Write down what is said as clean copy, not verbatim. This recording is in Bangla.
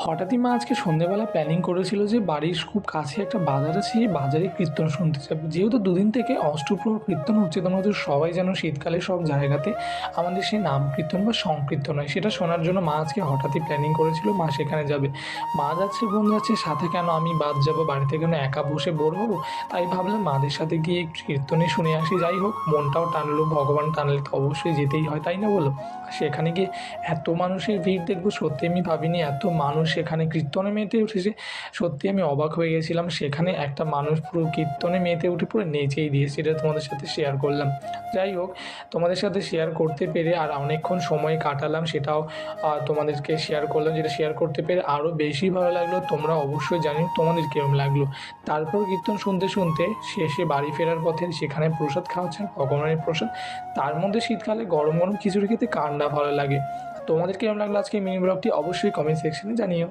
হঠাৎই মা আজকে সন্ধ্যেবেলা প্ল্যানিং করেছিল যে বাড়ির খুব কাছে একটা বাজার আছে, সেই বাজারে কীর্তন শুনতে যাবে। যেহেতু দুদিন থেকে অষ্টপ্রহর কীর্তন হচ্ছে, তোমরা তো সবাই জানো শীতকালে সব জায়গাতে আমাদের সেই নাম কীর্তন বা সংকীর্তন হয়, সেটা শোনার জন্য মা আজকে হঠাৎই প্ল্যানিং করেছিল মা সেখানে যাবে। মা যাচ্ছে, বোন যাচ্ছে, সাথে কেন আমি বাদ যাবো? বাড়িতে কেন একা বসে বোর হবো? তাই ভাবলাম মাদের সাথে গিয়ে একটু কীর্তনই শুনে আসি। যাই হোক, মনটাও টানলো, ভগবান টানলে তো অবশ্যই যেতেই হয়, তাই না বলো? আর সেখানে গিয়ে এত মানুষের ভিড় দেখবো সত্যি আমি ভাবিনি, এত মানুষ সেখানে কীর্তনে মেতে উঠেছে। সত্যি আমি অবাক হয়ে গেছিলাম, সেখানে একটা মানুষ পুরো কীর্তনে মেতে উঠে পুরো নেচেই দিয়েছে। এটা তোমাদের সাথে শেয়ার করলাম। যাই হোক, তোমাদের সাথে শেয়ার করতে পেরে আর অনেকক্ষণ সময় কাটালাম, সেটাও তোমাদেরকে শেয়ার করলাম। যেটা শেয়ার করতে পেরে আরও বেশি ভালো লাগলো। তোমরা অবশ্যই জানি তোমাদের কীরকম লাগলো। তারপর কীর্তন শুনতে শুনতে শেষে বাড়ি ফেরার পথে সেখানে প্রসাদ খাওয়াচ্ছেন, ভগবানের প্রসাদ। তার মধ্যে শীতকালে গরম গরম খিচুড়ি খেতে কার না ভালো লাগে। তোমাদের কেমন লাগলো আজকে মিনি ব্লগটি অবশ্যই কমেন্ট সেকশনে জানিও।